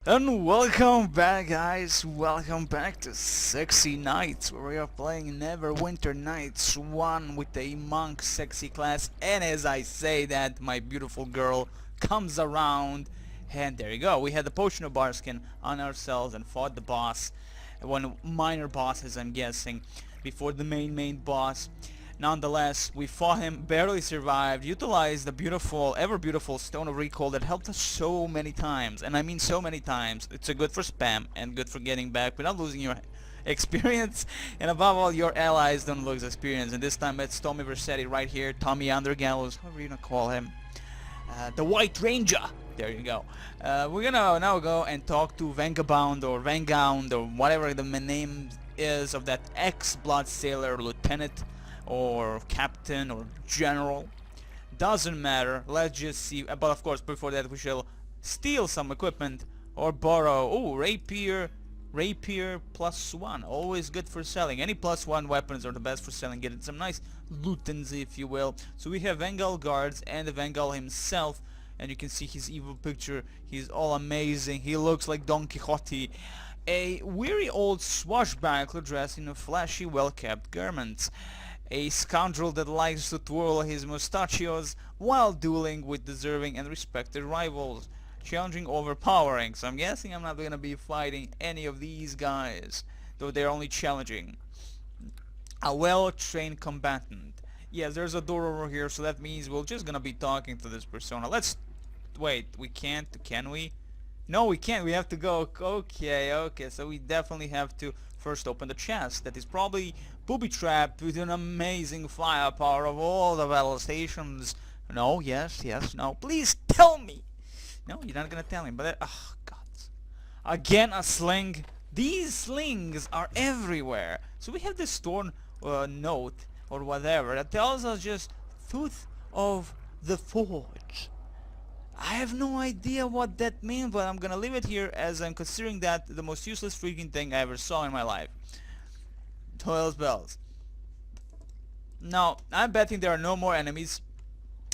And welcome back, guys. Welcome back to Sexy Nights, where we are playing Neverwinter Nights 1 with a monk sexy class. And as I say that, my beautiful girl comes around, and there you go. We had the potion of barskin on ourselves and fought the boss, one minor boss, as I'm guessing, before the main boss. Nonetheless, we fought him, barely survived, utilized the beautiful, ever beautiful Stone of Recall that helped us so many times. And I mean so many times. It's a good for spam and good for getting back without losing your experience. And above all, your allies don't lose experience. And this time it's Tommy Versetti right here, Tommy Undergallows, however you gonna call him. The White Ranger. There you go. We're gonna now go and talk to Vangabound or Vangound or whatever the name is of that ex-blood sailor lieutenant or captain or general. Doesn't matter. Let's just see. But of course, before that, we shall steal some equipment or borrow. Oh, rapier +1. Always good for selling. Any +1 weapons are the best for selling. Getting some nice lootins, if you will. So we have Vengal guards and the Vengal himself. And you can see his evil picture. He's all amazing. He looks like Don Quixote. A weary old swashbuckler dressed in a flashy, well-kept garments. A scoundrel that likes to twirl his mustachios while dueling with deserving and respected rivals. Challenging, overpowering. So I'm guessing I'm not going to be fighting any of these guys, though they're only challenging. A well-trained combatant. Yes, there's a door over here, so that means we're just going to be talking to this persona. Let's... Wait, we can't, can we? No, we can't. We have to go. Okay. So we definitely have to first open the chest. That is probably booby-trapped with an amazing firepower of all the battle stations. No, yes, no. Please tell me. No, you're not gonna tell me. But oh God. Again, a sling. These slings are everywhere. So we have this torn note or whatever that tells us just Tooth of the Forge. I have no idea what that means, but I'm gonna leave it here as I'm considering that the most useless freaking thing I ever saw in my life. Toil's bells. Now, I'm betting there are no more enemies.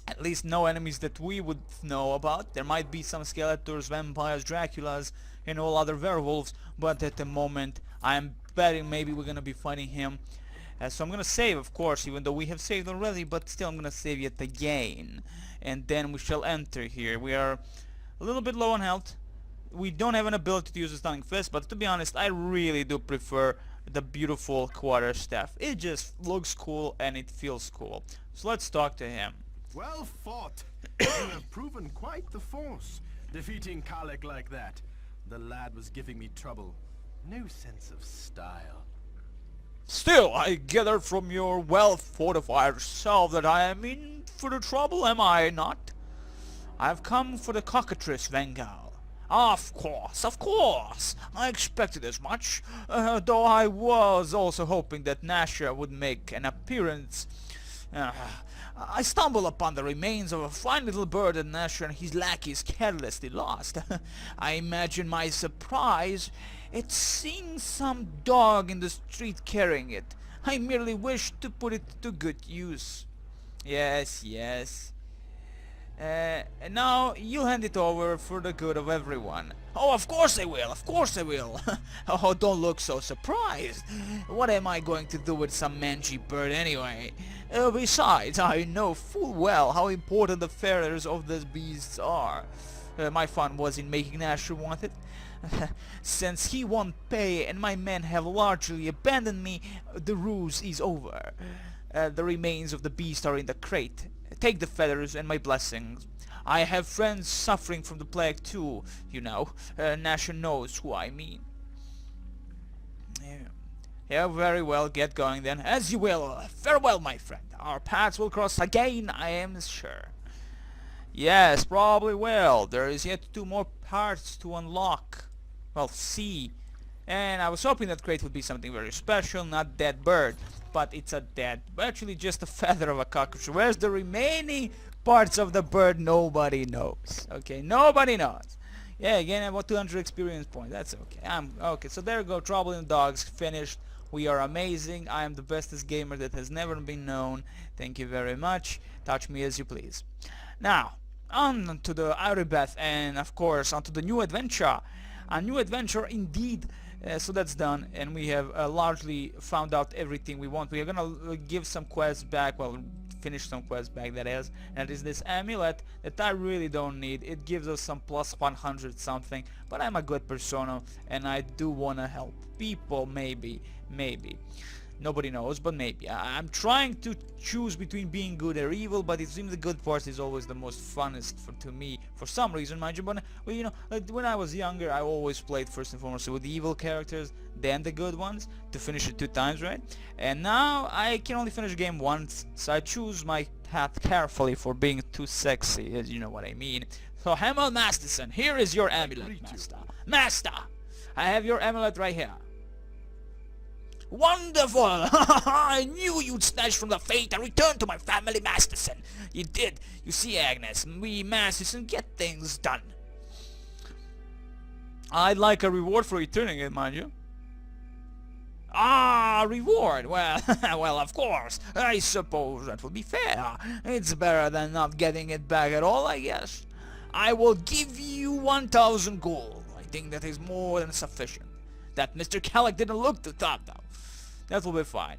At least no enemies that we would know about. There might be some Skeletors, vampires, Draculas, and all other werewolves, but at the moment I'm betting maybe we're gonna be fighting him. So I'm gonna save, of course, even though we have saved already, but still I'm gonna save it again. And then we shall enter here. We are a little bit low on health. We don't have an ability to use a stunning fist, but to be honest, I really do prefer the beautiful quarterstaff. It just looks cool and it feels cool. So let's talk to him. Well fought. You have proven quite the force, defeating Kalik like that. The lad was giving me trouble. No sense of style. Still, I gather from your well-fortified self that I am in for the trouble, am I not? I've come for the cockatrice, Vengal. Of course. I expected as much, though I was also hoping that Nasha would make an appearance. I stumbled upon the remains of a fine little bird that Nasha and his lackeys carelessly lost. I imagine my surprise at seeing some dog in the street carrying it. I merely wished to put it to good use. Yes. And now you'll hand it over for the good of everyone. Oh, of course I will. Oh, don't look so surprised. What am I going to do with some mangy bird anyway? Besides, I know full well how important the feathers of these beasts are. My fun was in making Nasher want it. Since he won't pay and my men have largely abandoned me, the ruse is over. The remains of the beast are in the crate. Take the feathers and my blessings. I have friends suffering from the plague too, you know. Nasher knows who I mean. Yeah, very well, get going then. As you will. Farewell, my friend. Our paths will cross again, I am sure. Yes, probably will. There is yet 2 more parts to unlock. Well, see. And I was hoping that crate would be something very special, not dead bird. But it's a dead, actually just a feather of a cockroach. Where's the remaining parts of the bird? Nobody knows. Okay, nobody knows. Yeah, again, about 200 experience points. That's okay. Okay, so there you go. Trouble in the Dogs finished. We are amazing. I am the bestest gamer that has never been known. Thank you very much. Touch me as you please. Now, on to the Iribeth and of course onto the new adventure. A new adventure indeed. So that's done, and we have largely found out everything we want. We are gonna give some quests back, well, finish some quests back, that is. And that is this amulet that I really don't need. It gives us some plus 100 something, but I'm a good persona and I do wanna help people, maybe. Nobody knows, but maybe. I'm trying to choose between being good or evil, but it seems the good part is always the most funnest to me, for some reason, mind you. But well, you know, like when I was younger, I always played first and foremost with the evil characters, then the good ones, to finish it 2 times, right? And now I can only finish a game once, so I choose my path carefully for being too sexy, as you know what I mean. So Hamel Masterson, here is your amulet, Master. Master! I have your amulet right here. Wonderful! I knew you'd snatch from the fate and return to my family, Masterson. You did. You see, Agnes, we Masterson get things done. I'd like a reward for returning it, mind you. Ah, reward. Well, well, of course. I suppose that would be fair. It's better than not getting it back at all, I guess. I will give you 1,000 gold. I think that is more than sufficient. That Mr. Calic didn't look too tough, though. That will be fine.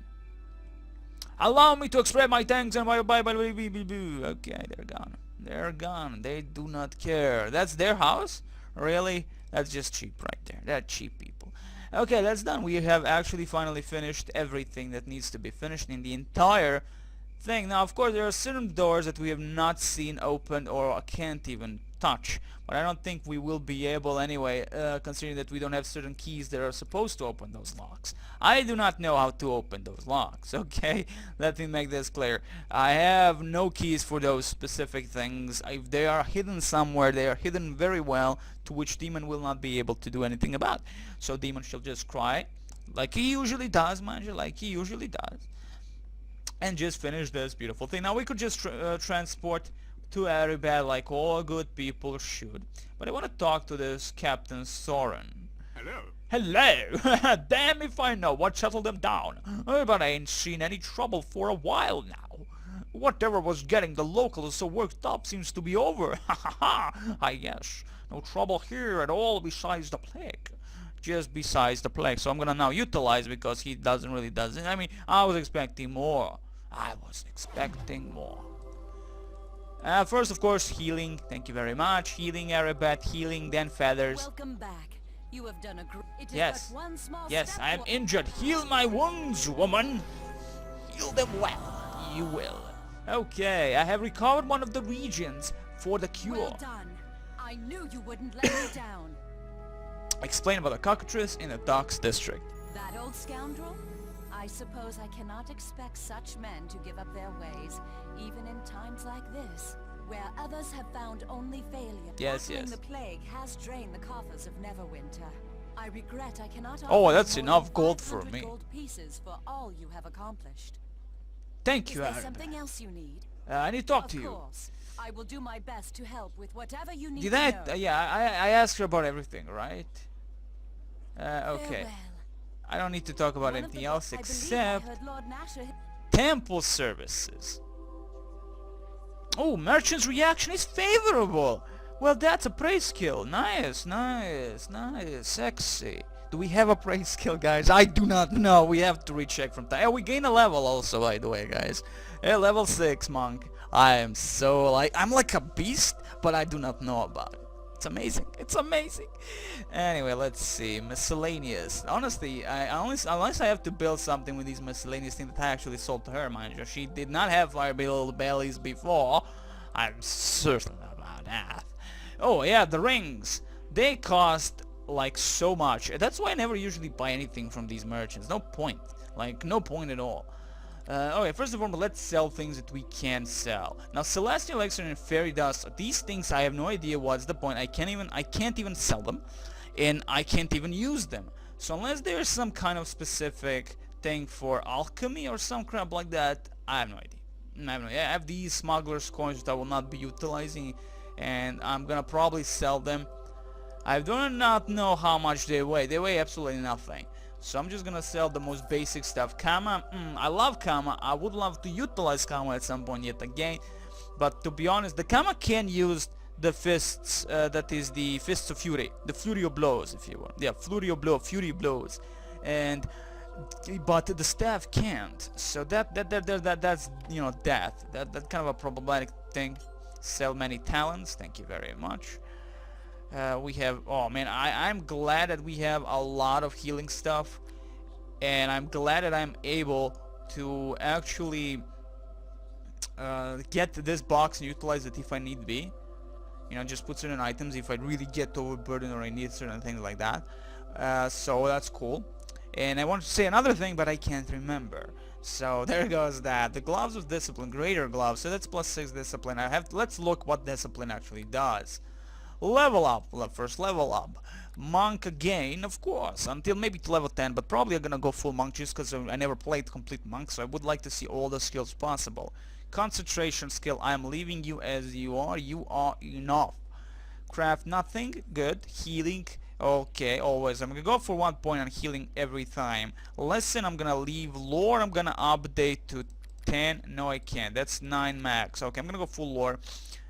Allow me to express my thanks and my bye-bye. Okay, they're gone. They're gone. They do not care. That's their house? Really? That's just cheap right there. They're cheap people. Okay, that's done. We have actually finally finished everything that needs to be finished in the entire thing. Now, of course, there are certain doors that we have not seen opened or can't even touch, but I don't think we will be able anyway, considering that we don't have certain keys that are supposed to open those locks. I do not know how to open those locks, okay? Let me make this clear. I have no keys for those specific things. If they are hidden somewhere, they are hidden very well, to which Demon will not be able to do anything about. So Demon shall just cry, like he usually does, mind you, like he usually does, and just finish this beautiful thing. Now we could just transport to Aribad like all good people should. But I want to talk to this Captain Soren. Hello. Hello! Damn if I know what shuttled them down. But I ain't seen any trouble for a while now. Whatever was getting the locals so worked up seems to be over. Ha ha ha! I guess. No trouble here at all besides the plague. Just besides the plague. So I'm gonna now utilize, because he doesn't. I mean, I was expecting more. First, of course, healing. Thank you very much. Healing, Arabat, healing, then feathers. Welcome back. You have done a great. Yes. Yes, I am injured. Heal my wounds, woman. Heal them well. You will. Okay, I have recovered one of the regions for the cure. Well done. I knew you wouldn't let me down. Explain about the cockatrice in the Docks district. That old scoundrel? I suppose I cannot expect such men to give up their ways, even in times like this, where others have found only failure. Yes, Battling yes. the plague has drained the coffers of Neverwinter. I regret I cannot Oh, offer that's you more enough than gold for 500 me. gold pieces for all you have accomplished. Thank Is you, there Arabat. something else you need? I need to talk Of to you. course. I will do my best to help with whatever you need Did to I? know. Yeah, I asked her about everything, right? Okay. Farewell. I don't need to talk about One of the anything else books I believe I except heard Lord Nasher. temple services. Oh, merchant's reaction is favorable. Well, that's a praise skill. Nice, nice, nice, sexy. Do we have a praise skill, guys? I do not know. We have to recheck from time. Oh, we gain a level also, by the way, guys. Level 6 monk. I am so I'm like a beast, but I do not know about it. It's amazing. It's amazing. Anyway, let's see. Miscellaneous. Honestly, unless I have to build something with these miscellaneous things that I actually sold to her, mind you. She did not have fire bellies before. I'm certain about that. Oh yeah, the rings. They cost like so much. That's why I never usually buy anything from these merchants. No point. Like no point at all. Okay, first of all, let's sell things that we can sell. Now, Celestial Elixir and Fairy Dust, these things I have no idea what's the point. I can't even sell them, and I can't even use them. So unless there's some kind of specific thing for alchemy or some crap like that, I have no idea. I have these smugglers coins that I will not be utilizing, and I'm gonna probably sell them. I do not know how much they weigh. They weigh absolutely nothing. So I'm just gonna sell the most basic stuff. Kama, I love Kama. I would love to utilize Kama at some point yet again. But to be honest, the Kama can use the fists, that is the fists of fury, the flurry of blows, if you will. Yeah, flurry of blow, fury blows, and but the staff can't. So that's, you know, death. That kind of a problematic thing. Sell many talents. Thank you very much. We have, oh man, I'm glad that we have a lot of healing stuff, and I'm glad that I'm able to actually get this box and utilize it if I need be. You know, just put certain items if I really get overburdened or I need certain things like that. So that's cool. And I want to say another thing, but I can't remember. So there goes that. The gloves of discipline, greater gloves. So that's +6 discipline. Let's look what discipline actually does. Level up. First level up. Monk again, of course, until maybe to level 10, but probably I'm gonna go full monk just because I never played complete monk, so I would like to see all the skills possible. Concentration skill, I am leaving you as you are enough. Craft nothing, good. Healing, okay, always. I'm gonna go for 1 point on healing every time. Lesson, I'm gonna leave. Lore, I'm gonna update to 10. No, I can't. That's 9 max. Okay, I'm gonna go full lore.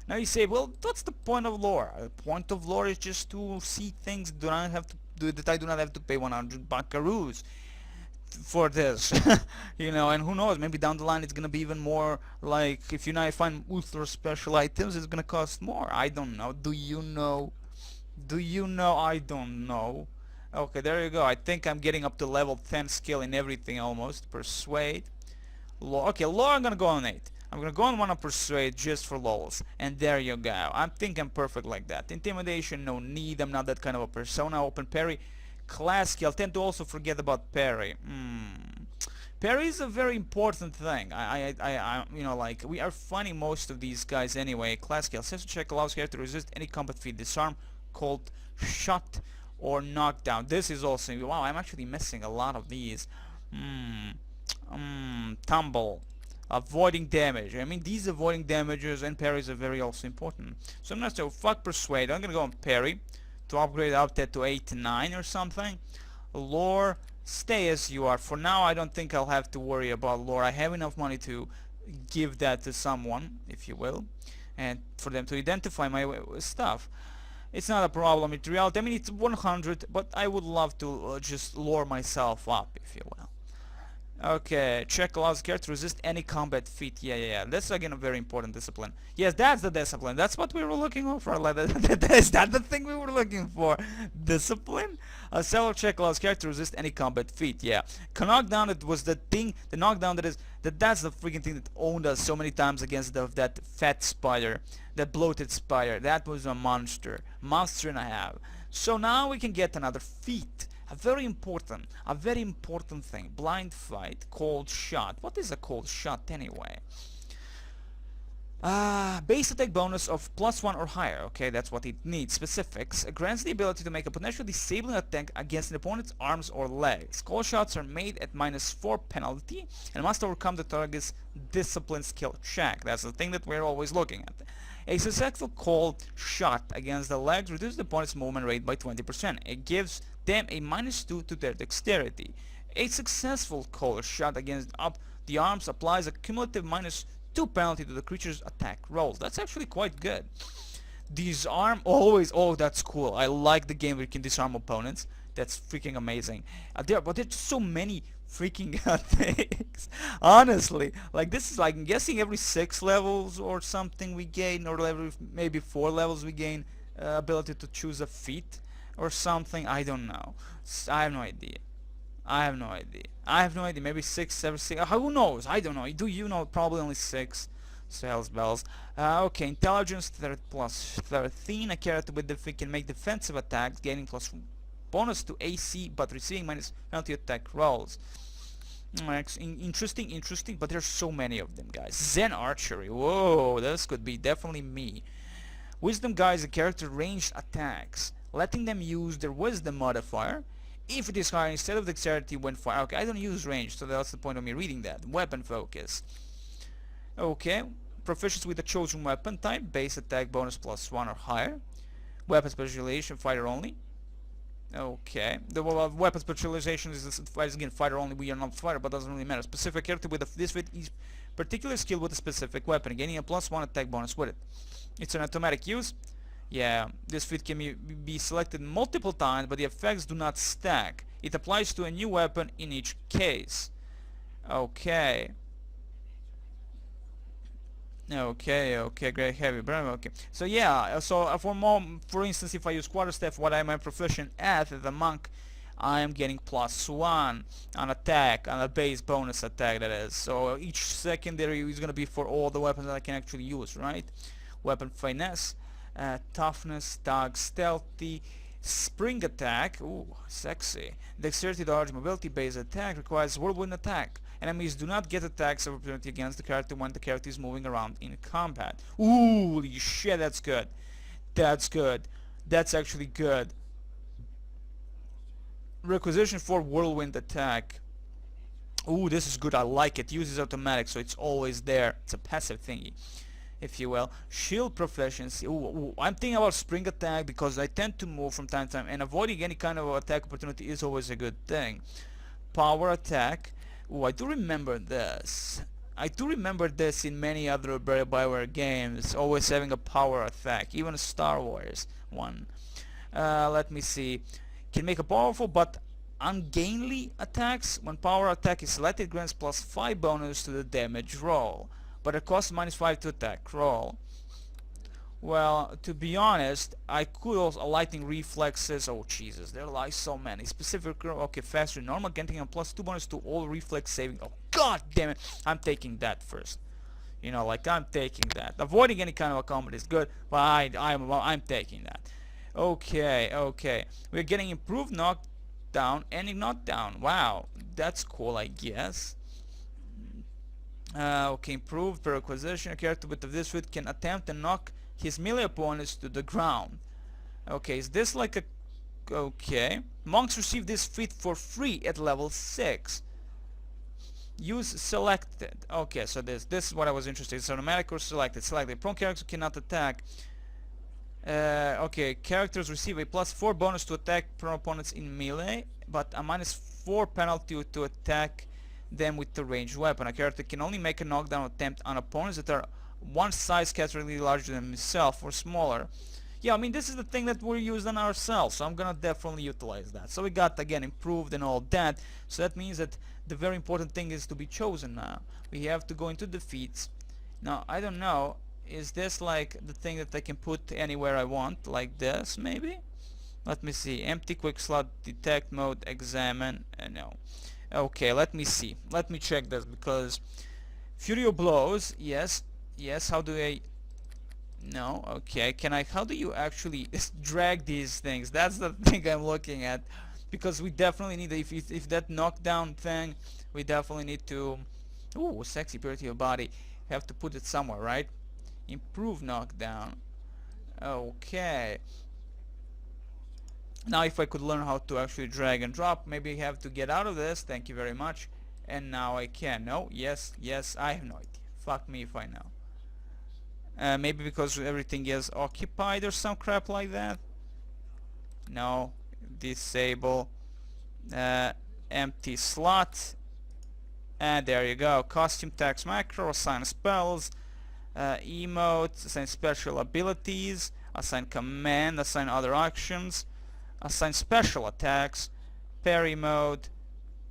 Now you say, well, what's the point of lore? The point of lore is just to see things that I do not have to pay 100 buckaroos for this. You know, and who knows, maybe down the line it's gonna be even more, like if you now find ultra special items, it's gonna cost more. I don't know. Do you know? Do you know? I don't know. Okay, there you go. I think I'm getting up to level 10 skill in everything almost. Persuade. Lore. Okay, lore I'm gonna go on 8. I'm gonna go on one of persuade just for lols, and there you go. I think I'm perfect like that. Intimidation, no need. I'm not that kind of a persona. Open parry, class skill. I tend to also forget about parry. Parry is a very important thing. You know, like we are finding most of these guys anyway. Class skill. Session check allows here to resist any combat feat, disarm, cold, shot, or knockdown. This is also, wow, I'm actually missing a lot of these. Tumble. Avoiding damage. I mean, these avoiding damages and parries are very also important. So I'm gonna say fuck persuade. I'm gonna go on parry to upgrade up that to 8 to 9 or something. Lore, stay as you are. For now, I don't think I'll have to worry about lore. I have enough money to give that to someone, if you will, and for them to identify my stuff. It's not a problem in reality. I mean, it's 100, but I would love to just lore myself up, if you will. Okay, check allows character to resist any combat feat. Yeah. That's again a very important discipline. Yes, that's the discipline. That's what we were looking for. Like, is that the thing we were looking for? Discipline? A seller check allows character to resist any combat feat. Yeah. Knockdown, it was the thing. The knockdown that's the freaking thing that owned us so many times against that fat spider, that bloated spider. That was a monster and a half. So now we can get another feat. A very important thing. Blind fight, cold shot. What is a cold shot anyway? Base attack bonus of +1 or higher. Okay, that's what it needs. Specifics. Grants the ability to make a potential disabling attack against an opponent's arms or legs. Cold shots are made at -4 penalty and must overcome the target's discipline skill check. That's the thing that we're always looking at. A successful cold shot against the legs reduces the opponent's movement rate by 20%. It gives them a -2 to their dexterity. A successful cold shot against the arms applies a cumulative -2 penalty to the creature's attack rolls. That's actually quite good. Disarm always. Oh, that's cool. I like the game where you can disarm opponents. That's freaking amazing. But there's so many freaking things. Honestly, like this is like, I'm guessing every 6 levels or something we gain, or every maybe 4 levels we gain ability to choose a feat or something. I don't know. I have no idea. Maybe 6, 7, 6. Who knows? I don't know. Do you know? Probably only 6. Sales bells. Okay, intelligence +13. A character with the can make defensive attacks, gaining plus bonus to AC, but receiving minus penalty attack rolls. Interesting, but there's so many of them, guys. Zen archery. Whoa, this could be definitely me. Wisdom guides a character ranged attacks, letting them use their wisdom modifier if it is higher instead of dexterity when fire. Okay, I don't use range, so that's the point of me reading that. Weapon focus. Okay, proficiency with the chosen weapon type, base attack bonus +1 or higher. Weapon specialization, fighter only. Okay, the weapon specialization is again fighter only. We are not fighter, but doesn't really matter. Specific character with this with each particular skill with a specific weapon, gaining a +1 attack bonus with it. It's an automatic use. Yeah, this feat can be selected multiple times, but the effects do not stack. It applies to a new weapon in each case. Okay. Okay, great heavy, bro. Okay, so yeah, so for instance, if I use quarterstaff, what I am proficient at the monk, I am getting +1 on attack, on a base bonus attack, that is. So each secondary is gonna be for all the weapons that I can actually use, right? Weapon finesse, toughness, dodge, stealthy, spring attack, ooh, sexy. Dexterity, dodge, mobility based attack requires whirlwind attack. Enemies do not get attacks of opportunity against the character when the character is moving around in combat. Ooh, holy shit, that's good. That's good. That's actually good. Requisition for whirlwind attack. Ooh, this is good. I like it. Uses automatic, so it's always there. It's a passive thingy, if you will. Shield proficiency. Ooh, I'm thinking about spring attack because I tend to move from time to time, and avoiding any kind of attack opportunity is always a good thing. Power attack. Ooh, I do remember this. I do remember this in many other Bioware games, always having a power attack, even a Star Wars one. Let me see. Can make a powerful but ungainly attacks. When power attack is selected, it grants +5 bonus to the damage roll, but it costs -5 to attack roll. Well, to be honest, I could also lightning reflexes. Oh Jesus, there are like so many. Specific, okay, faster normal, getting a +2 bonus to all reflex saving. Oh god damn it, I'm taking that first. You know, like I'm taking that. Avoiding any kind of a combat is good, but I'm taking that. Okay, we're getting improved knockdown and knockdown. Wow, that's cool, I guess. Okay, improved per acquisition. A character with this feat can attempt to knock his melee opponents to the ground. Okay, is this like a... Okay. Monks receive this feat for free at level 6. Use selected. Okay, so this is what I was interested in. It's automatic or selected. Selected. Prone characters cannot attack. Okay, characters receive a +4 bonus to attack prone opponents in melee, but a -4 penalty to attack them with the ranged weapon. A character can only make a knockdown attempt on opponents that are one size categorically larger than himself or smaller. Yeah, I mean, this is the thing that we're using ourselves, so I'm gonna definitely utilize that. So we got, again, improved and all that. So that means that the very important thing is to be chosen now. We have to go into defeats. Now, I don't know, is this like the thing that I can put anywhere I want, like this, maybe? Let me see. Empty quick slot, detect mode, examine, no. Okay, let me see. Let me check this, because Furio blows, yes, how do I... No, okay, can I... How do you actually drag these things? That's the thing I'm looking at, because we definitely need... If that knockdown thing, we definitely need to... Ooh, sexy purity of body. We have to put it somewhere, right? Improve knockdown. Okay. Now if I could learn how to actually drag and drop, maybe I have to get out of this. Thank you very much. And now I can. No? Yes, I have no idea. Fuck me if I know. Maybe because everything is occupied or some crap like that. No. Disable. Empty slot. And there you go. Costume tags macro. Assign spells. Emotes. Assign special abilities. Assign command. Assign other actions. Assign special attacks. Parry mode.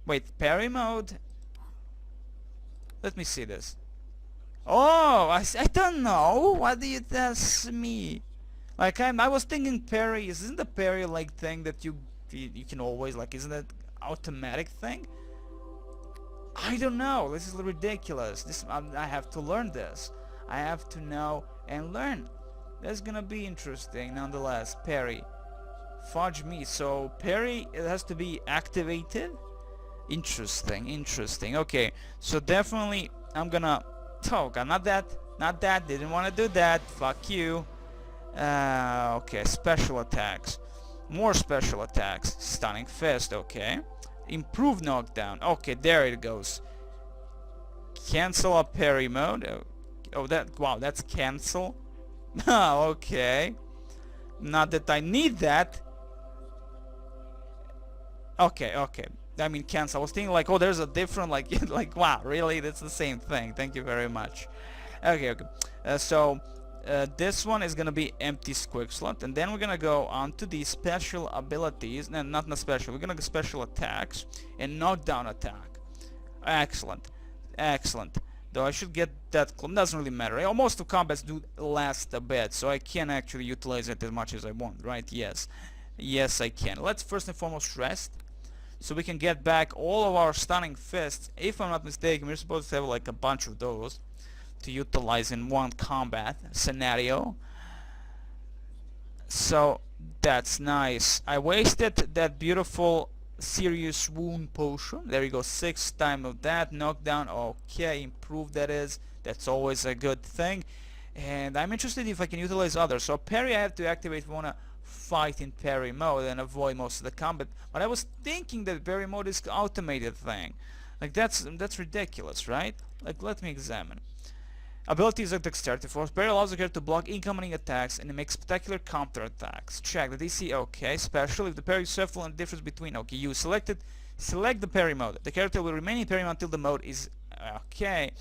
Wait, parry mode? Let me see this. Oh, I don't know. What do you ask me? Like I was thinking parry. Isn't the parry like thing that you can always like? Isn't that automatic thing? I don't know. This is ridiculous. I have to learn this. I have to know and learn. That's gonna be interesting, nonetheless. Parry. Fudge me. So parry, it has to be activated. Interesting. Okay, so definitely I'm gonna... Oh god, not that, didn't want to do that, fuck you. Okay, special attacks. More special attacks. Stunning fist, okay. Improved knockdown. Okay, there it goes. Cancel a parry mode. Oh, wow, that's cancel. Okay. Not that I need that. Okay. I mean cancel. I was thinking like, oh, there's a different like wow, really? That's the same thing. Thank you very much. Okay. So this one is gonna be empty quick slot, and then we're gonna go on to the special abilities. No, not the special. We're gonna go special attacks and knockdown attack. Excellent, excellent. Though I should get that. Doesn't really matter. Most of combats do last a bit, so I can actually utilize it as much as I want, right? Yes, yes, I can. Let's first and foremost rest, so we can get back all of our stunning fists. If I'm not mistaken, we're supposed to have like a bunch of those to utilize in one combat scenario. So that's nice. I wasted that beautiful serious wound potion. There you go, 6 times of that. Knockdown, okay, improved that is. That's always a good thing. And I'm interested if I can utilize others. So parry I have to activate if I want to fight in parry mode and avoid most of the combat. But I was thinking that parry mode is automated thing. Like that's ridiculous, right? Like let me examine. Abilities of dexterity force. Parry allows the character to block incoming attacks and make spectacular counter attacks. Check the DC. Okay. Special. If the parry is shuffle and difference between. Okay. You select the parry mode. The character will remain in parry mode until the mode is okay.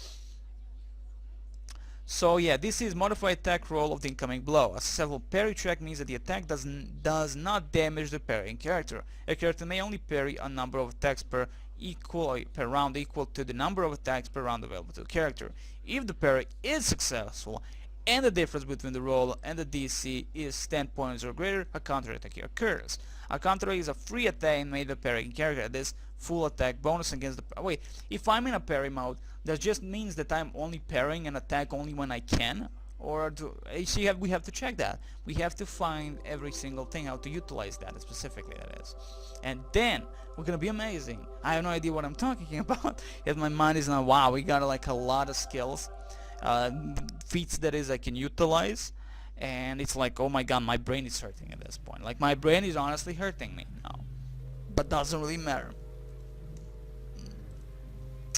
So yeah, this is modify attack roll of the incoming blow. A successful parry check means that the attack does not damage the parrying character. A character may only parry a number of attacks per round equal to the number of attacks per round available to the character. If the parry is successful and the difference between the roll and the DC is 10 points or greater, a counter attack occurs. A counter is a free attack made by the parrying character. This full attack bonus against the... Wait, if I'm in a parry mode, that just means that I'm only parrying an attack only when I can? Or we have to check that. We have to find every single thing, how to utilize that specifically, that is. And then we're gonna be amazing. I have no idea what I'm talking about. Yet my mind is now, wow, we got like a lot of skills, feats that is I can utilize, and it's like, oh my god, my brain is hurting at this point. Like my brain is honestly hurting me now, but doesn't really matter.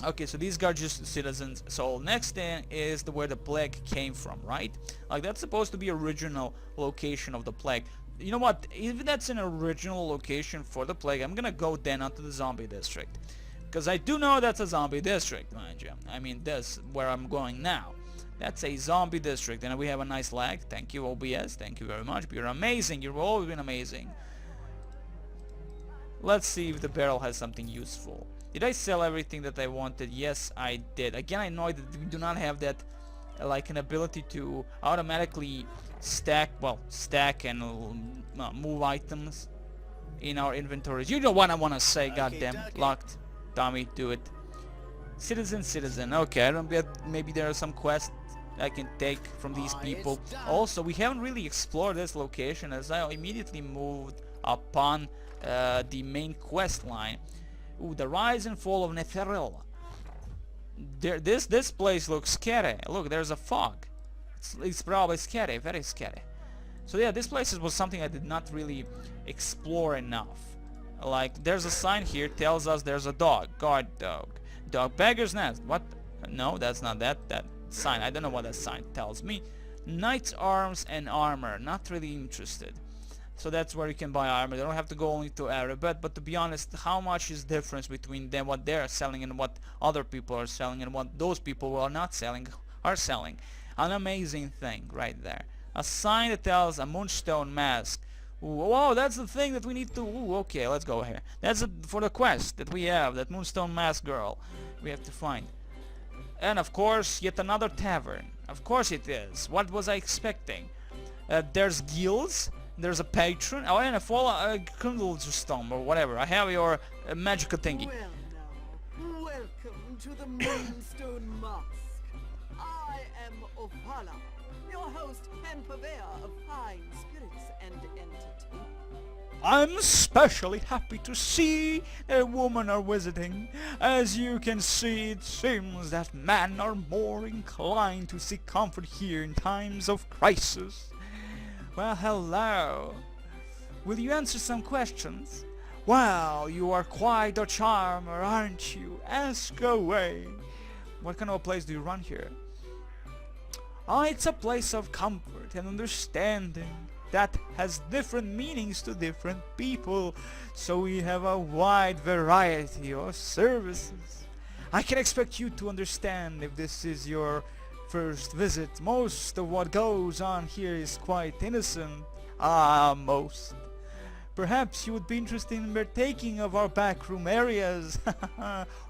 Okay, so these are just citizens. So next thing is where the plague came from, right? Like that's supposed to be original location of the plague. You know what? If that's an original location for the plague, I'm gonna go then onto the zombie district, because I do know that's a zombie district, mind you. I mean, this where I'm going now. That's a zombie district, and we have a nice lag. Thank you, OBS. Thank you very much. You're amazing. You've always been amazing. Let's see if the barrel has something useful. Did I sell everything that I wanted? Yes, I did. Again, I know that we do not have that, like an ability to automatically stack and move items in our inventories. You know what I want to say, goddamn. Locked. Tommy, do it. Citizen. Okay, I don't get. Maybe there are some quests I can take from these people. Also, we haven't really explored this location, as I immediately moved upon the main quest line. Ooh, the rise and fall of Neferil. This place looks scary. Look, there's a fog. It's probably scary, very scary. So yeah, this place was something I did not really explore enough. Like, there's a sign here tells us there's a dog. Guard dog. Dog beggar's nest. What? No, that's not that sign. I don't know what that sign tells me. Knight's arms and armor. Not really interested. So that's where you can buy armor. They don't have to go only to Arabat, but to be honest, how much is difference between them, what they're selling and what other people are selling, and what those people who are not selling are selling? An amazing thing right there. A sign that tells a moonstone mask. Ooh, whoa, that's the thing that we need to... Ooh, okay, let's go here. That's for the quest that we have, that moonstone mask girl we have to find. And of course, yet another tavern. Of course it is. What was I expecting? There's guilds. There's a patron. Oh, and a criminal stone or whatever. I have your magical thingy. Well now, welcome to the Moonstone Mosque. I am Ophala, your host and purveyor of fine spirits and entertainment. I'm especially happy to see a woman are visiting. As you can see, it seems that men are more inclined to seek comfort here in times of crisis. Well, hello. Will you answer some questions? Well, you are quite a charmer, aren't you? Ask away. What kind of a place do you run here? Oh, it's a place of comfort and understanding that has different meanings to different people. So we have a wide variety of services. I can expect you to understand if this is your first visit. Most of what goes on here is quite innocent. Most. Perhaps you would be interested in partaking of our backroom areas,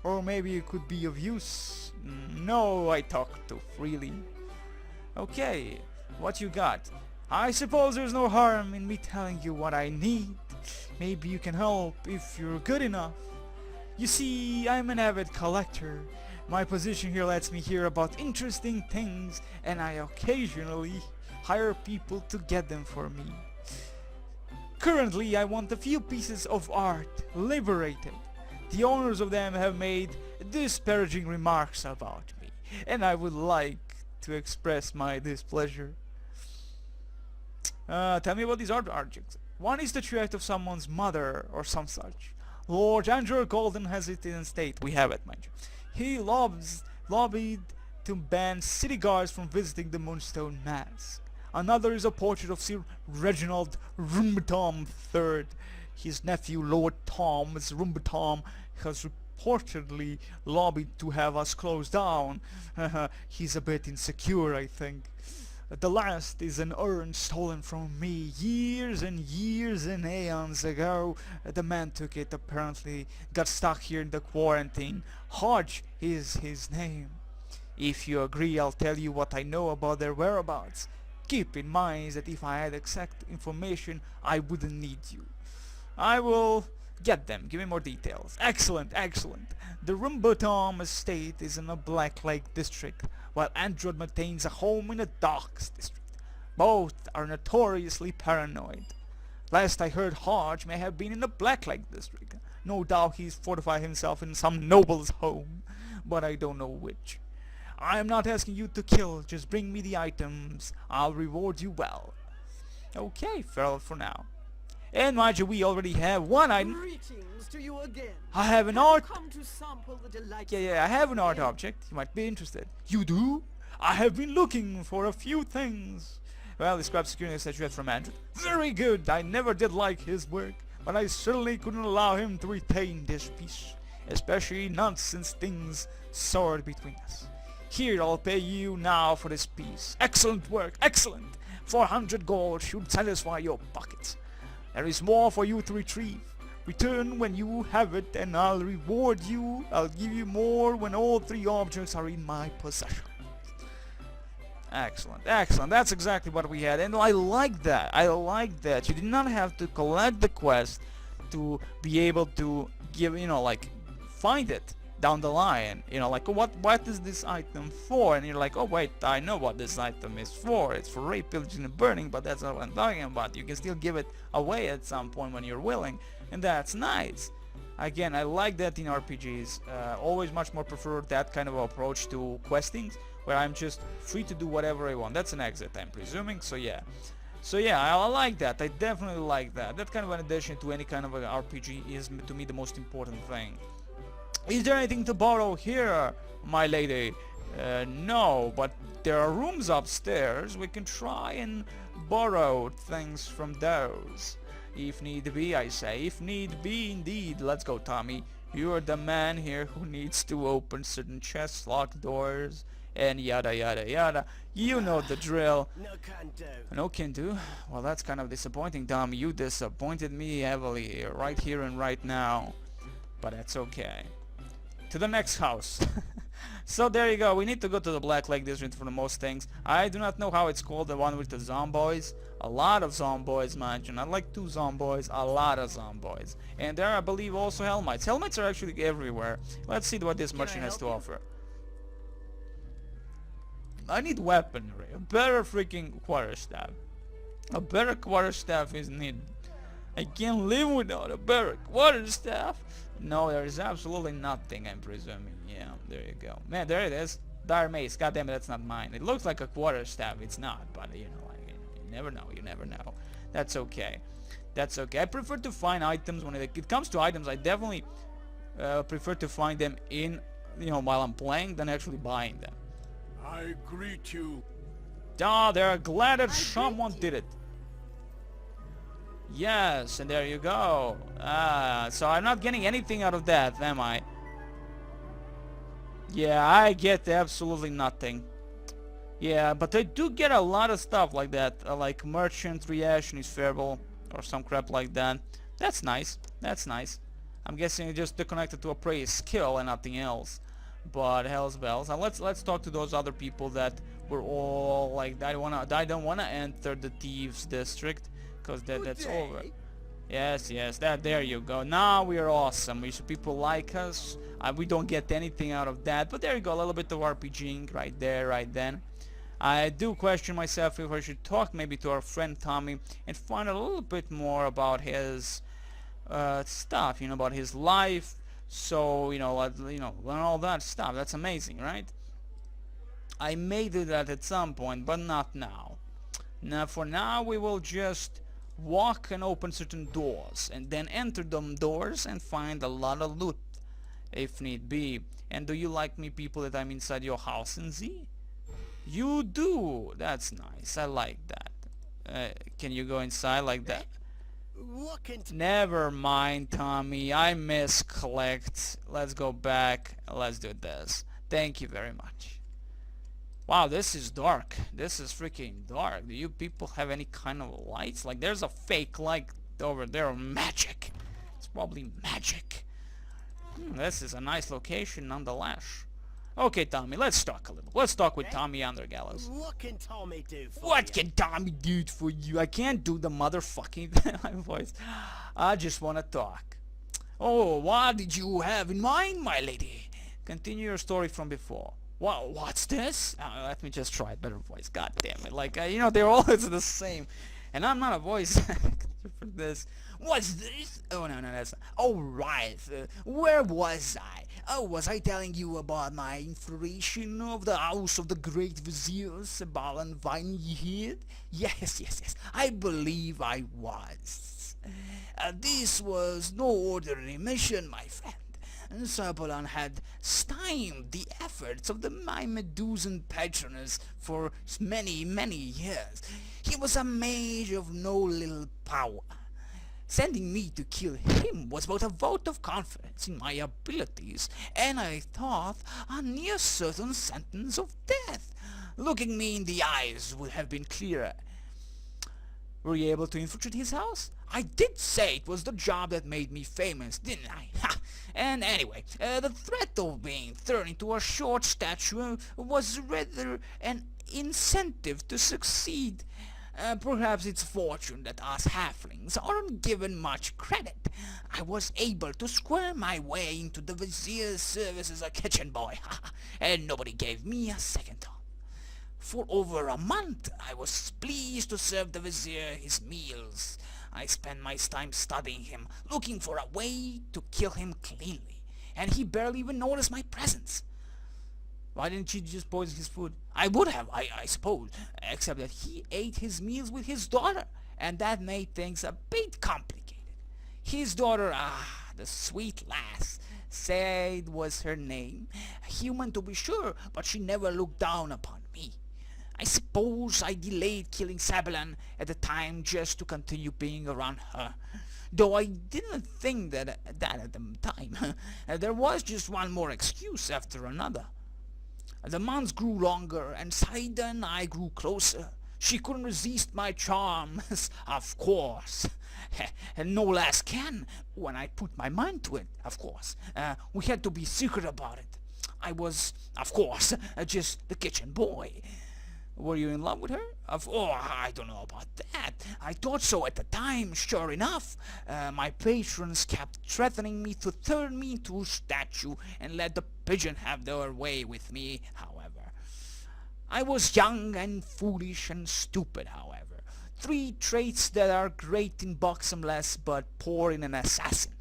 or maybe it could be of use. No, I talk too freely. Okay, what you got? I suppose there's no harm in me telling you what I need. Maybe you can help if you're good enough. You see, I'm an avid collector. My position here lets me hear about interesting things, and I occasionally hire people to get them for me. Currently, I want a few pieces of art liberated. The owners of them have made disparaging remarks about me, and I would like to express my displeasure. Tell me about these art objects. One is the statuette of someone's mother or some such. Lord Andrew Golden has it in state. We have it, mind you. He lobbied to ban city guards from visiting the Moonstone Mask. Another is a portrait of Sir Reginald Rumbatom III. His nephew, Lord Thomas Rumbatom, has reportedly lobbied to have us closed down. He's a bit insecure, I think. The last is an urn stolen from me years and aeons ago. The man took it, apparently got stuck here in the quarantine. Hodge is his name. If you agree, I'll tell you what I know about their whereabouts. Keep in mind that if I had exact information, I wouldn't need you. I will get them. Give me more details. Excellent, excellent. The Rumbatom estate is in the Black Lake district, while Androd maintains a home in the Docks district. Both are notoriously paranoid. Last I heard, Hodge may have been in the Black Lake district. No doubt he's fortified himself in some noble's home, but I don't know which. I am not asking you to kill, just bring me the items. I'll reward you well. Okay, farewell for now. And mind you, we already have one item. Greetings to you again. I have an Have you art... come to sample the delights Yeah, I have an art of object. You might be interested. You do? I have been looking for a few things. Well, describe securing a statuette from Andrew. Very good. I never did like his work, but I certainly couldn't allow him to retain this piece. Especially not since things soared between us. Here, I'll pay you now for this piece. Excellent work, excellent. 400 gold should satisfy your pockets. There is more for you to retrieve. Return when you have it, and I'll reward you. I'll give you more when all three objects are in my possession. Excellent, excellent. That's exactly what we had, and I like that. I like that. You did not have to collect the quest to be able to give, like, find it down the line. Like, what is this item for? And you're like, oh wait, I know what this item is for. It's for rape, pillaging, and burning, but that's not what I'm talking about. You can still give it away at some point when you're willing, and that's nice. Again, I like that in RPGs. Always much more prefer that kind of approach to questing, where I'm just free to do whatever I want. That's an exit, I'm presuming, so yeah. So yeah, I like that. I definitely like that. That kind of an addition to any kind of an RPG is, to me, the most important thing. Is there anything to borrow here, my lady? No, but there are rooms upstairs. We can try and borrow things from those. If need be, I say. If need be, indeed. Let's go, Tommy. You're the man here who needs to open certain chests, lock doors, and yada yada yada. You know the drill. No can do. No can do? Well, that's kind of disappointing, Tommy. You disappointed me heavily, right here and right now. But that's okay. To the next house. So there you go. We need to go to the Black Lake district for the most things. I do not know how it's called, the one with the zomboids. A lot of zomboids, mind you. Not like 2 zomboids, a lot of zomboids. And there, I believe, also helmets. Helmets are actually everywhere. Let's see what this merchant has to offer. I need weaponry. A better freaking quarterstaff. A better quarterstaff is needed. I can't live without a better quarterstaff. No, there is absolutely nothing, I'm presuming. Yeah, there you go. Man, there it is. Dire mace. God damn it, that's not mine. It looks like a quarterstaff. It's not, but you never know. You never know. That's okay. That's okay. I prefer to find items when it comes to items. I definitely prefer to find them in, while I'm playing than actually buying them. I greet you. Ah, they're glad that someone did it. Yes, and there you go. So I'm not getting anything out of that, am I? Yeah, I get absolutely nothing. Yeah, but they do get a lot of stuff like that, like merchant reaction is favorable or some crap like that. That's nice. That's nice. I'm guessing it's just connected to a prey skill and nothing else. But hell's bells. Now let's talk to those other people that were all like, I don't wanna enter the thieves district because that's over. Yes, yes, there you go. Now we are awesome. People like us. We don't get anything out of that, but there you go. A little bit of RPGing right there, right then. I do question myself if I should talk maybe to our friend Tommy and find out a little bit more about his stuff, you know, about his life. So learn all that stuff. That's amazing, right? I may do that at some point, but not now. Now, for now, we will just walk and open certain doors, and then enter them doors and find a lot of loot, if need be. And do you like me, people, that I'm inside your house in Z? You do. That's nice. I like that. Can you go inside like that? What can... Never mind, Tommy. I misclicked. Let's go back. Let's do this. Thank you very much. Wow, this is dark. This is freaking dark. Do you people have any kind of lights? Like, there's a fake light over there. Magic. It's probably magic. This is a nice location nonetheless. Okay, Tommy, let's talk a little. Let's talk with Tommy Undergallows. What can Tommy do for What you? can Tommy do for you? I can't do the motherfucking voice. I just want to talk. Oh, what did you have in mind, my lady? Continue your story from before. Wow, what's this? Let me just try a better voice. God damn it. Like, they're always the same. And I'm not a voice actor for this. What's this? Oh, no, that's not. Oh, right. Where was I? Oh, was I telling you about my infiltration of the house of the great vizier Sebalan Vineyard? Yes. I believe I was. This was no ordinary mission, my friend. Sebalan had stymied the efforts of my Medusan patroness for many years. He was a mage of no little power. Sending me to kill him was but a vote of confidence in my abilities, and I thought a near certain sentence of death. Looking me in the eyes would have been clearer. Were you able to infiltrate his house? I did say it was the job that made me famous, didn't I? Ha! And anyway, the threat of being turned into a short statue was rather an incentive to succeed. Perhaps it's fortune that us halflings aren't given much credit. I was able to square my way into the vizier's service as a kitchen boy, and nobody gave me a second thought. For over a month, I was pleased to serve the vizier his meals. I spent my time studying him, looking for a way to kill him cleanly, and he barely even noticed my presence. Why didn't you just poison his food? I would have, I suppose, except that he ate his meals with his daughter, and that made things a bit complicated. His daughter, the sweet lass, said was her name. Human to be sure, but she never looked down upon me. I suppose I delayed killing Sabalan at the time just to continue being around her. Though I didn't think that at the time. There was just one more excuse after another. The months grew longer, and Saida and I grew closer. She couldn't resist my charms, of course. And no less can, when I put my mind to it, of course. We had to be secret about it. I was, of course, just the kitchen boy. Were you in love with her? I don't know about that. I thought so at the time, sure enough. My patrons kept threatening me to turn me into a statue and let the pigeon have their way with me, however. I was young and foolish and stupid, however. 3 traits that are great in buxomness but poor in an assassin.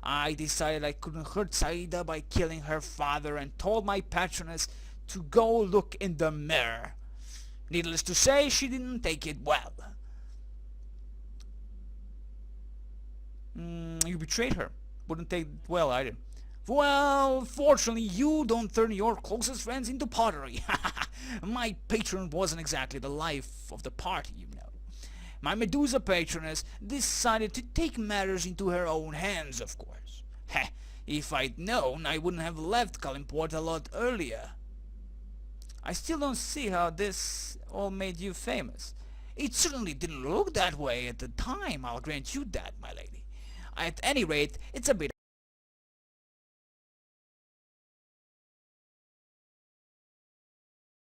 I decided I couldn't hurt Saida by killing her father and told my patroness to go look in the mirror. Needless to say, she didn't take it well. You betrayed her. Wouldn't take it well either. Well, fortunately, you don't turn your closest friends into pottery. My patron wasn't exactly the life of the party, you know. My Medusa patroness decided to take matters into her own hands, of course. If I'd known, I wouldn't have left Kalimport a lot earlier. I still don't see how this all made you famous. It certainly didn't look that way at the time, I'll grant you that, my lady. At any rate, it's a bit